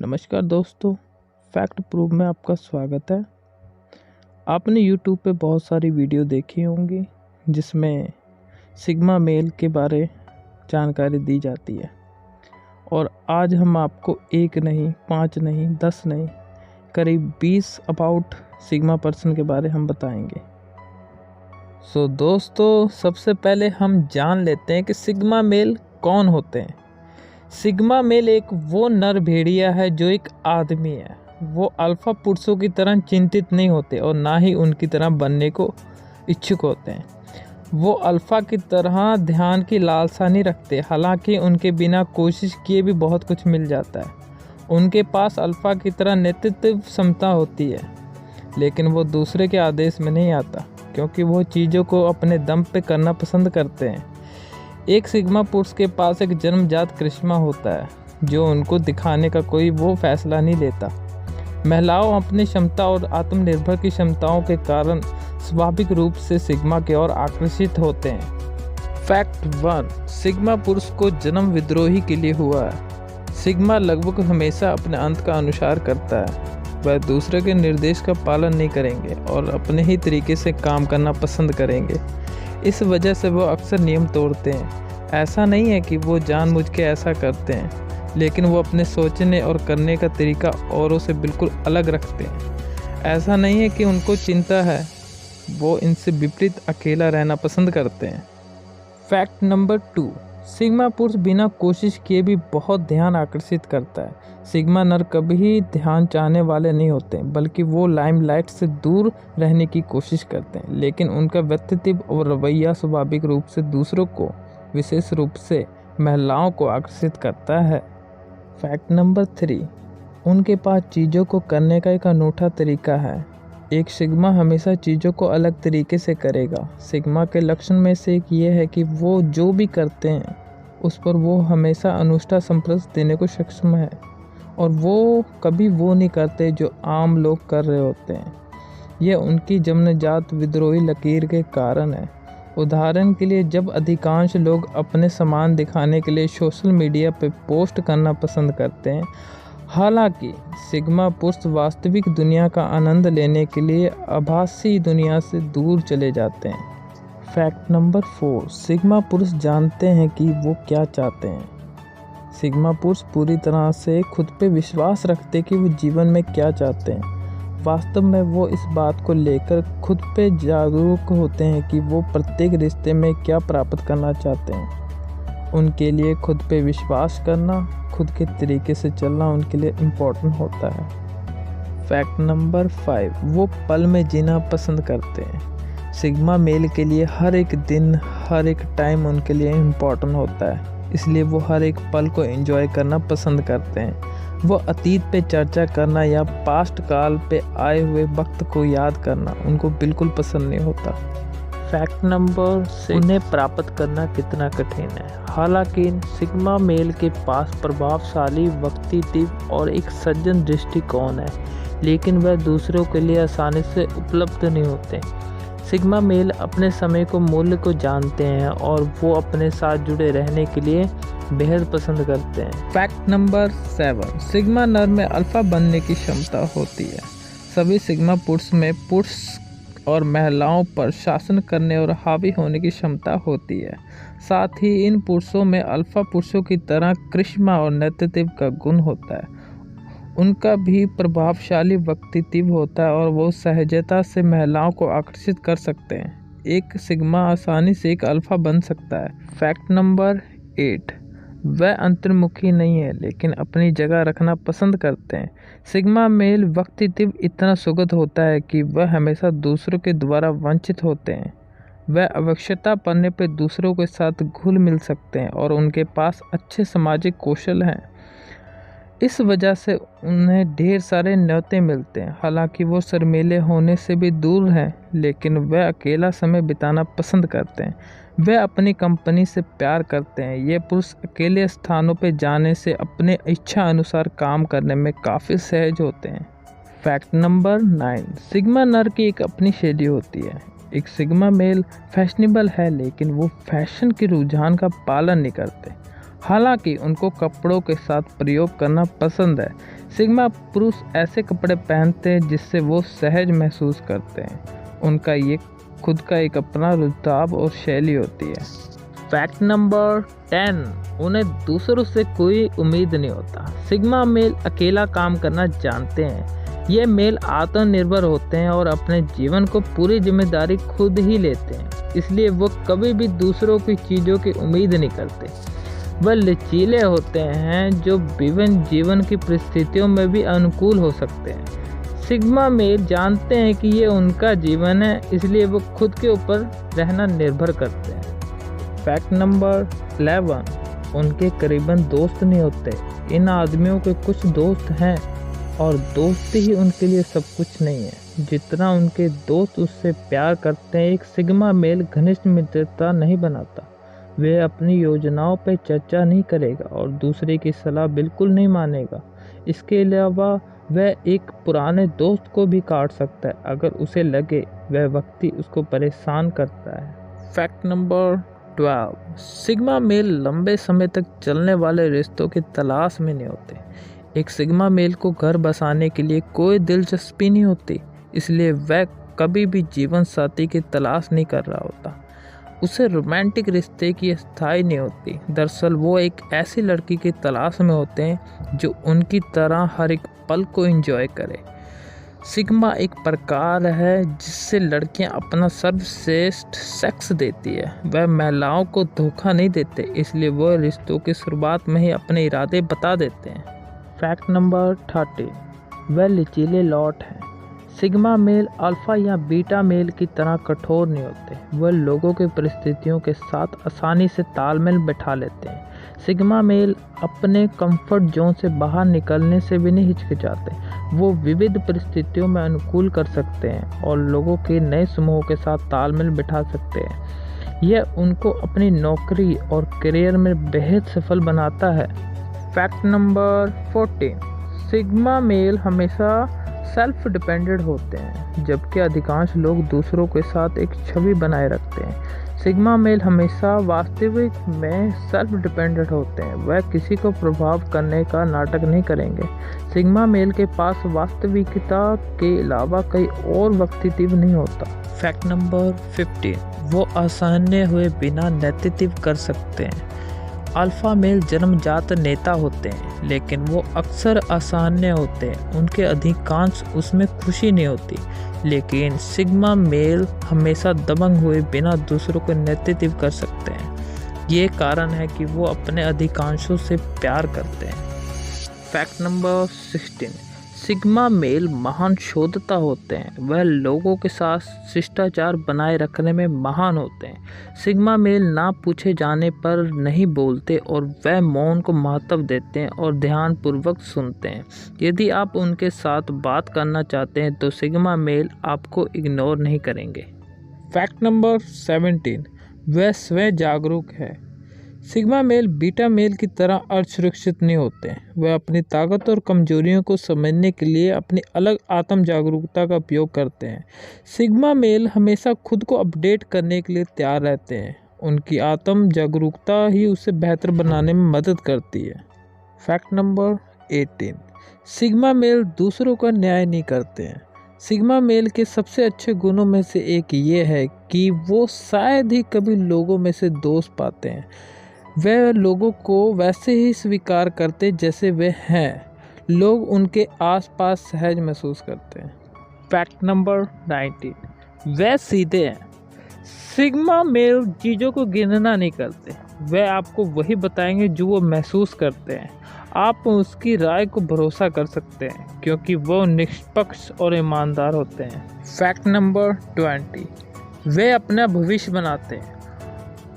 नमस्कार दोस्तों, fact proof में आपका स्वागत है। आपने YouTube पे बहुत सारी वीडियो देखी होंगी जिसमें सिग्मा मेल के बारे जानकारी दी जाती है और आज हम आपको एक नहीं, 5 नहीं, 10 नहीं, करीब 20 अबाउट सिग्मा पर्सन के बारे हम बताएंगे। दोस्तों, सबसे पहले हम जान लेते हैं कि सिग्मा मेल कौन होते हैं। सिग्मा मेल एक वो नर भेड़िया है जो एक आदमी है। वो अल्फा पुरुषों की तरह चिंतित नहीं होते और ना ही उनकी तरह बनने को इच्छुक होते हैं। वो अल्फा की तरह ध्यान की लालसा नहीं रखते, हालांकि उनके बिना कोशिश किए भी बहुत कुछ मिल जाता है। उनके पास अल्फा की तरह नेतृत्व क्षमता होती है, लेकिन वो दूसरे के आदेश में नहीं आता, क्योंकि वो चीज़ों को अपने दम पे करना पसंद करते हैं। एक सिग्मा पुरुष के पास एक जन्मजात करिश्मा होता है जो उनको दिखाने का कोई वो फैसला नहीं लेता। महिलाओं अपनी क्षमता और आत्मनिर्भर की क्षमताओं के कारण स्वाभाविक रूप से सिग्मा की ओर आकर्षित होते हैं। फैक्ट 1, सिग्मा पुरुष को जन्म विद्रोही के लिए हुआ है। सिग्मा लगभग हमेशा अपने अंत का अनुसार करता है। वह दूसरे के निर्देश का पालन नहीं करेंगे और अपने ही तरीके से काम करना पसंद करेंगे। इस वजह से वो अक्सर नियम तोड़ते हैं। ऐसा नहीं है कि वो जानबूझ के ऐसा करते हैं, लेकिन वो अपने सोचने और करने का तरीका औरों से बिल्कुल अलग रखते हैं। ऐसा नहीं है कि उनको चिंता है, वो इनसे विपरीत अकेला रहना पसंद करते हैं। फैक्ट नंबर 2, सिग्मा पुरुष बिना कोशिश किए भी बहुत ध्यान आकर्षित करता है। सिग्मा नर कभी ध्यान चाहने वाले नहीं होते, बल्कि वो लाइमलाइट से दूर रहने की कोशिश करते हैं, लेकिन उनका व्यक्तित्व और रवैया स्वाभाविक रूप से दूसरों को, विशेष रूप से महिलाओं को आकर्षित करता है। फैक्ट नंबर 3, उनके पास चीज़ों को करने का एक अनूठा तरीका है। एक सिग्मा हमेशा चीज़ों को अलग तरीके से करेगा। सिग्मा के लक्षण में से एक ये है कि वो जो भी करते हैं उस पर वो हमेशा अनुष्ठा संप्रदाय देने को सक्षम है और वो कभी वो नहीं करते जो आम लोग कर रहे होते हैं। यह उनकी जन्मजात विद्रोही लकीर के कारण है। उदाहरण के लिए, जब अधिकांश लोग अपने सामान दिखाने के लिए सोशल मीडिया पर पोस्ट करना पसंद करते हैं, हालांकि सिग्मा पुरुष वास्तविक दुनिया का आनंद लेने के लिए आभासी दुनिया से दूर चले जाते हैं। फैक्ट नंबर 4, सिग्मा पुरुष जानते हैं कि वो क्या चाहते हैं। सिग्मा पुरुष पूरी तरह से खुद पे विश्वास रखते कि वो जीवन में क्या चाहते हैं। वास्तव में वो इस बात को लेकर खुद पे जागरूक होते हैं कि वो प्रत्येक रिश्ते में क्या प्राप्त करना चाहते हैं। उनके लिए खुद पे विश्वास करना, खुद के तरीके से चलना उनके लिए इम्पोर्टेंट होता है। फैक्ट नंबर 5, वो पल में जीना पसंद करते हैं। सिग्मा मेल के लिए हर एक दिन, हर एक टाइम उनके लिए इम्पोर्टेंट होता है, इसलिए वो हर एक पल को एंजॉय करना पसंद करते हैं। वो अतीत पे चर्चा करना या पास्ट काल पे आए हुए वक्त को याद करना उनको बिल्कुल पसंद नहीं होता। फैक्ट नंबर 6, उन्हें प्राप्त करना कितना कठिन है। हालांकि सिग्मा मेल के पास प्रभावशाली व्यक्तित्व और एक सज्जन दृष्टिकोण है, लेकिन वह दूसरों के लिए आसानी से उपलब्ध नहीं होते। सिग्मा मेल अपने समय को मूल्य को जानते हैं और वो अपने साथ जुड़े रहने के लिए बेहद पसंद करते हैं। फैक्ट नंबर 7, सिग्मा नर में अल्फा बनने की क्षमता होती है। सभी सिग्मा पुरुष में पुरुष और महिलाओं पर शासन करने और हावी होने की क्षमता होती है। साथ ही इन पुरुषों में अल्फा पुरुषों की तरह करिश्मा और नेतृत्व का गुण होता है। उनका भी प्रभावशाली व्यक्तित्व होता है और वो सहजता से महिलाओं को आकर्षित कर सकते हैं। एक सिग्मा आसानी से एक अल्फा बन सकता है। फैक्ट नंबर 8, वह अंतर्मुखी नहीं है, लेकिन अपनी जगह रखना पसंद करते हैं। सिग्मा मेल व्यक्तित्व इतना सुगत होता है कि वह हमेशा दूसरों के द्वारा वंचित होते हैं। वह आवश्यकता पड़ने पर दूसरों के साथ घुल मिल सकते हैं और उनके पास अच्छे सामाजिक कौशल हैं। इस वजह से उन्हें ढेर सारे न्योते मिलते हैं। हालांकि वो शर्मीले होने से भी दूर हैं, लेकिन वह अकेला समय बिताना पसंद करते हैं। वे अपनी कंपनी से प्यार करते हैं। ये पुरुष अकेले स्थानों पर जाने से अपने इच्छा अनुसार काम करने में काफ़ी सहज होते हैं। फैक्ट नंबर 9, सिग्मा नर की एक अपनी शैली होती है। एक सिग्मा मेल फैशनेबल है, लेकिन वो फैशन के रुझान का पालन नहीं करते। हालांकि उनको कपड़ों के साथ प्रयोग करना पसंद है। सिग्मा पुरुष ऐसे कपड़े पहनते हैं जिससे वो सहज महसूस करते हैं। उनका ये खुद का एक अपना रुझान और शैली होती है। फैक्ट नंबर 10, उन्हें दूसरों से कोई उम्मीद नहीं होता। सिग्मा मेल अकेला काम करना जानते हैं। ये मेल आत्मनिर्भर होते हैं और अपने जीवन को पूरी जिम्मेदारी खुद ही लेते हैं, इसलिए वो कभी भी दूसरों की चीज़ों की उम्मीद नहीं करते। वह लचीले होते हैं जो विभिन्न जीवन की परिस्थितियों में भी अनुकूल हो सकते हैं। सिग्मा मेल जानते हैं कि ये उनका जीवन है, इसलिए वो खुद के ऊपर रहना निर्भर करते हैं। फैक्ट नंबर 11, उनके करीबन दोस्त नहीं होते। इन आदमियों के कुछ दोस्त हैं और दोस्ती ही उनके लिए सब कुछ नहीं है। जितना उनके दोस्त उससे प्यार करते हैं, एक सिग्मा मेल घनिष्ठ मित्रता नहीं बनाता। वह अपनी योजनाओं पर चर्चा नहीं करेगा और दूसरे की सलाह बिल्कुल नहीं मानेगा। इसके अलावा वह एक पुराने दोस्त को भी काट सकता है अगर उसे लगे वह व्यक्ति उसको परेशान करता है। फैक्ट नंबर 12, सिग्मा मेल लंबे समय तक चलने वाले रिश्तों की तलाश में नहीं होते। एक सिग्मा मेल को घर बसाने के लिए कोई दिलचस्पी नहीं होती, इसलिए वह कभी भी जीवन साथी की तलाश नहीं कर रहा होता। उसे रोमांटिक रिश्ते की स्थायी नहीं होती। दरअसल वो एक ऐसी लड़की की तलाश में होते हैं जो उनकी तरह हर एक पल को एंजॉय करे। सिग्मा एक प्रकार है जिससे लड़कियां अपना सर्वश्रेष्ठ सेक्स देती है। वह महिलाओं को धोखा नहीं देते, इसलिए वह रिश्तों की शुरुआत में ही अपने इरादे बता देते हैं। फैक्ट नंबर 13, वह लचीले लौट हैं। सिग्मा मेल अल्फा या बीटा मेल की तरह कठोर नहीं होते। वह लोगों की परिस्थितियों के साथ आसानी से तालमेल बैठा लेते हैं। सिग्मा मेल अपने कंफर्ट जोन से बाहर निकलने से भी नहीं हिचकिचाते। वो विविध परिस्थितियों में अनुकूल कर सकते हैं और लोगों के नए समूहों के साथ तालमेल बिठा सकते हैं। यह उनको अपनी नौकरी और करियर में बेहद सफल बनाता है। फैक्ट नंबर 14, सिग्मा मेल हमेशा सेल्फ डिपेंडेंट होते हैं, जबकि अधिकांश लोग दूसरों के साथ एक छवि बनाए रखते हैं। सिग्मा मेल हमेशा वास्तविक में सेल्फ डिपेंडेंट होते हैं। वह किसी को प्रभाव करने का नाटक नहीं करेंगे। सिग्मा मेल के पास वास्तविकता के अलावा कई और व्यक्तित्व नहीं होता। फैक्ट नंबर 15, वो आसान्य हुए बिना नेतृत्व कर सकते हैं। अल्फा मेल जन्मजात नेता होते हैं, लेकिन वो अक्सर आसान्य होते हैं। उनके अधिकांश उसमें खुशी नहीं होती, लेकिन सिग्मा मेल हमेशा दबंग हुए बिना दूसरों को नेतृत्व कर सकते हैं। ये कारण है कि वो अपने अधिकांशों से प्यार करते हैं। फैक्ट नंबर 16, सिग्मा मेल महान शोधता होते हैं। वह लोगों के साथ शिष्टाचार बनाए रखने में महान होते हैं। सिग्मा मेल ना पूछे जाने पर नहीं बोलते और वह मौन को महत्व देते हैं और ध्यानपूर्वक सुनते हैं। यदि आप उनके साथ बात करना चाहते हैं तो सिग्मा मेल आपको इग्नोर नहीं करेंगे। फैक्ट नंबर 17, वह स्वयं जागरूक है। सिग्मा मेल बीटा मेल की तरह असुरक्षित नहीं होते। वह अपनी ताकत और कमजोरियों को समझने के लिए अपनी अलग आत्म जागरूकता का उपयोग करते हैं। सिग्मा मेल हमेशा खुद को अपडेट करने के लिए तैयार रहते हैं। उनकी आत्म जागरूकता ही उसे बेहतर बनाने में मदद करती है। फैक्ट नंबर 18, सिग्मा मेल दूसरों का न्याय नहीं करते हैं। सिग्मा मेल के सबसे अच्छे गुणों में से एक ये है कि वो शायद ही कभी लोगों में से दोष पाते हैं। वे लोगों को वैसे ही स्वीकार करते जैसे वे हैं। लोग उनके आसपास सहज महसूस करते हैं। फैक्ट नंबर 19, वे सीधे हैं। सिग्मा मेल चीज़ों को गिनना नहीं करते। वे आपको वही बताएंगे जो वो महसूस करते हैं। आप उसकी राय को भरोसा कर सकते हैं क्योंकि वो निष्पक्ष और ईमानदार होते हैं। फैक्ट नंबर 20, वे अपना भविष्य बनाते हैं।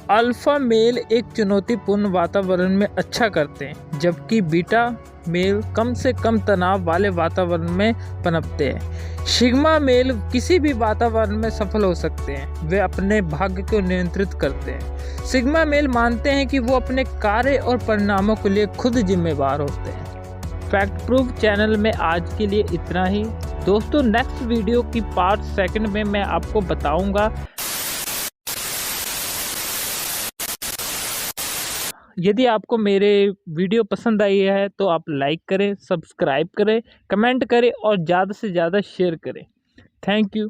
अल्फा मेल एक चुनौतीपूर्ण वातावरण में अच्छा करते हैं, जबकि बीटा मेल कम से कम तनाव वाले वातावरण में पनपते हैं। सिग्मा मेल किसी भी वातावरण में सफल हो सकते हैं। वे अपने भाग्य को नियंत्रित करते हैं। सिग्मा मेल मानते हैं कि वो अपने कार्य और परिणामों के लिए खुद जिम्मेवार होते हैं। फैक्ट प्रूफ चैनल में आज के लिए इतना ही। दोस्तों, नेक्स्ट वीडियो की पार्ट 2 में मैं आपको बताऊंगा यदि आपको मेरे वीडियो पसंद आई है तो आप लाइक करें, सब्सक्राइब करें, कमेंट करें और ज़्यादा से ज़्यादा शेयर करें। Thank you.